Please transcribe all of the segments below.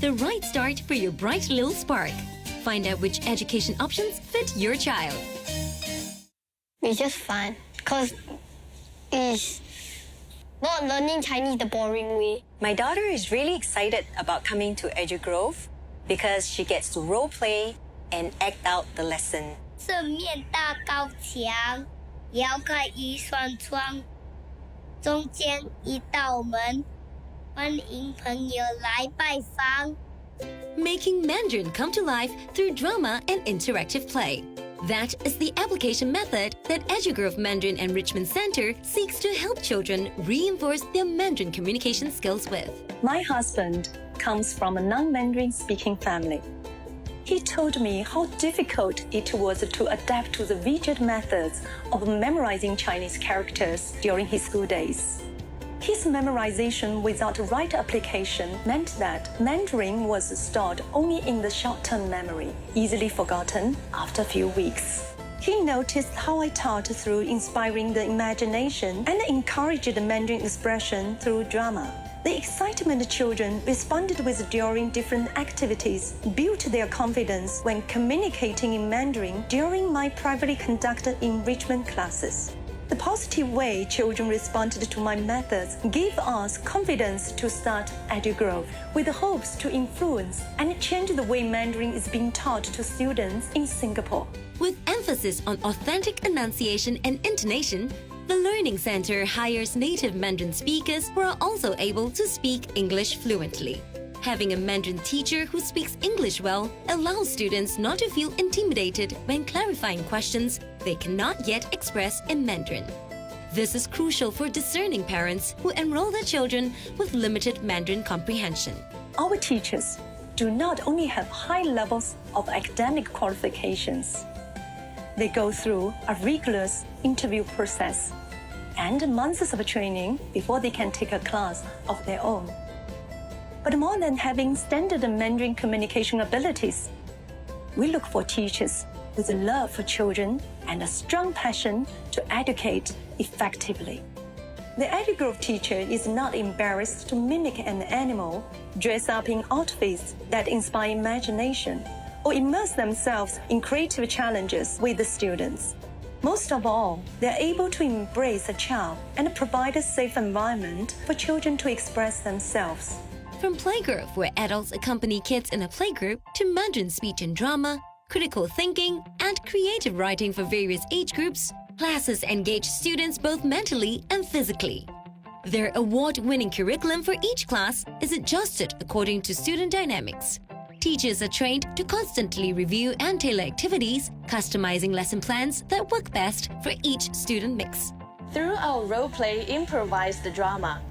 the right start for your bright little spark. Find out which education options fit your child. It's just fun because it's not learning Chinese the boring way. My daughter is really excited about coming to EduGrove because she gets to role play and act out the lesson. 正面大高墙，摇开一扇窗，中间一道门，欢迎朋友来拜访。 Making Mandarin come to life through drama and interactive play. That is the application method that EduGrove Mandarin Enrichment Center seeks to help children reinforce their Mandarin communication skills with. My husband comes from a non-Mandarin speaking family. He told me how difficult it was to adapt to the rigid methods of memorizing Chinese characters during his school days. His memorization without right application meant that Mandarin was stored only in the short-term memory, easily forgotten after a few weeks. He noticed how I taught through inspiring the imagination and encouraged Mandarin expression through drama. The excitement children responded with during different activities built their confidence when communicating in Mandarin during my privately conducted enrichment classes. The positive way children responded to my methods gave us confidence to start EduGrove with hopes to influence and change the way Mandarin is being taught to students in Singapore. With emphasis on authentic enunciation and intonation, the Learning Center hires native Mandarin speakers who are also able to speak English fluently. Having a Mandarin teacher who speaks English well allows students not to feel intimidated when clarifying questions they cannot yet express in Mandarin. This is crucial for discerning parents who enroll their children with limited Mandarin comprehension. Our teachers do not only have high levels of academic qualifications, they go through a rigorous interview process and months of training before they can take a class of their own. But more than having standard Mandarin communication abilities, we look for teachers with a love for children and a strong passion to educate effectively. The EduGrove teacher is not embarrassed to mimic an animal, dress up in outfits that inspire imagination, or immerse themselves in creative challenges with the students. Most of all, they're able to embrace a child and provide a safe environment for children to express themselves. From Playgroup, where adults accompany kids in a playgroup, to Mandarin speech and drama, critical thinking, and creative writing for various age groups, classes engage students both mentally and physically. Their award-winning curriculum for each class is adjusted according to student dynamics. Teachers are trained to constantly review and tailor activities, customizing lesson plans that work best for each student mix. Through our role-play improvised drama,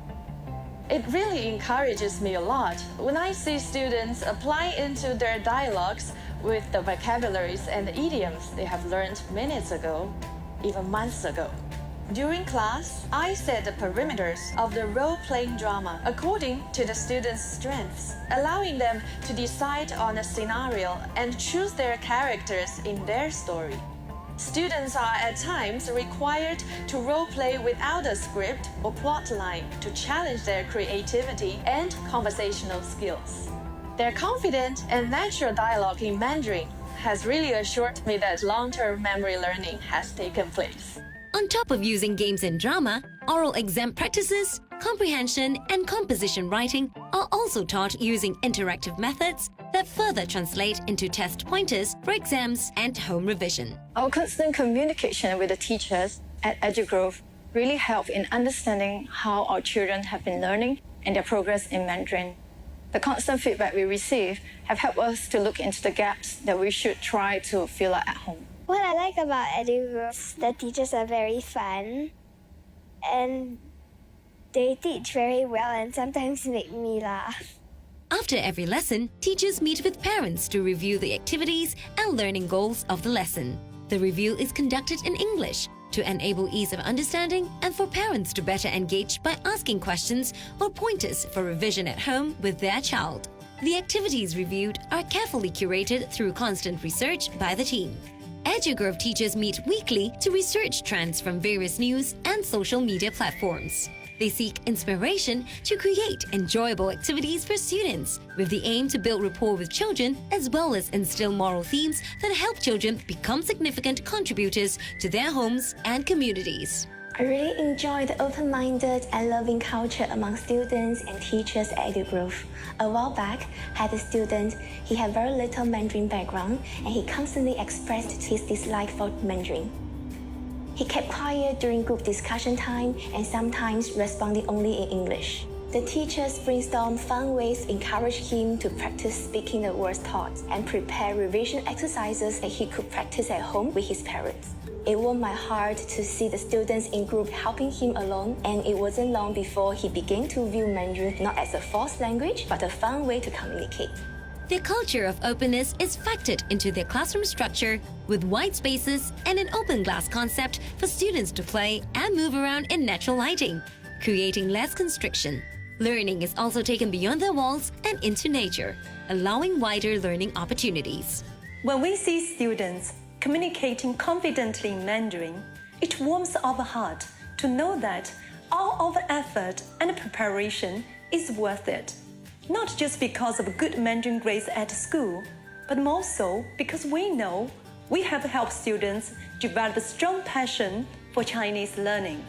it really encourages me a lot when I see students apply into their dialogues with the vocabularies and idioms they have learned minutes ago, even months ago. During class, I set the perimeters of the role-playing drama according to the students' strengths, allowing them to decide on a scenario and choose their characters in their story. Students are at times required to role-play without a script or plot line to challenge their creativity and conversational skills. Their confident and natural dialogue in Mandarin has really assured me that long-term memory learning has taken place. On top of using games and drama, oral exam practices, comprehension, and composition writing are also taught using interactive methods that further translate into test pointers for exams and home revision. Our constant communication with the teachers at EduGrove really help in understanding how our children have been learning and their progress in Mandarin. The constant feedback we receive have helped us to look into the gaps that we should try to fill out at home. What I like about EduGrove, the teachers are very fun and they teach very well and sometimes make me laugh. After every lesson, teachers meet with parents to review the activities and learning goals of the lesson. The review is conducted in English to enable ease of understanding and for parents to better engage by asking questions or pointers for revision at home with their child. The activities reviewed are carefully curated through constant research by the team. EduGrove teachers meet weekly to research trends from various news and social media platforms. They seek inspiration to create enjoyable activities for students, with the aim to build rapport with children as well as instill moral themes that help children become significant contributors to their homes and communities. I really enjoy the open-minded and loving culture among students and teachers at EduGrove. A while back, I had a student, he had very little Mandarin background and he constantly expressed his dislike for Mandarin. He kept quiet during group discussion time and sometimes responding only in English. The teachers brainstormed fun ways to encourage him to practice speaking the words taught and prepare revision exercises that he could practice at home with his parents. It warmed my heart to see the students in group helping him along, and it wasn't long before he began to view Mandarin not as a forced language, but a fun way to communicate. Their culture of openness is factored into their classroom structure, with wide spaces and an open glass concept for students to play and move around in natural lighting, creating less constriction. Learning is also taken beyond their walls and into nature, allowing wider learning opportunities. When we see students communicating confidently in Mandarin, it warms our heart to know that all our effort and preparation is worth it. Not just because of good Mandarin grades at school, but more so because we know we have helped students develop a strong passion for Chinese learning.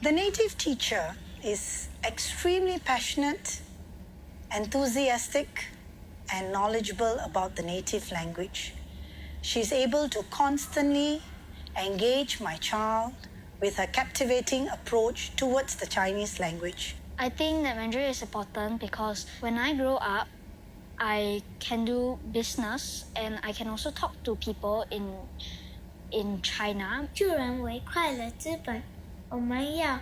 The native teacher is extremely passionate, enthusiastic, and knowledgeable about the native language. She's able to constantly engage my child with her captivating approach towards the Chinese language. I think that Mandarin is important because when I grow up, I can do business and I can also talk to people in China. 助人为快乐之本，我们要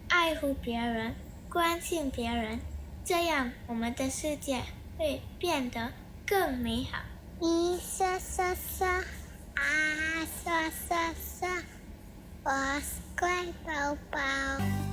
爱护别人，关心别人，这样我们的世界会变得更美好。一沙沙沙，啊沙沙沙，我是乖宝宝。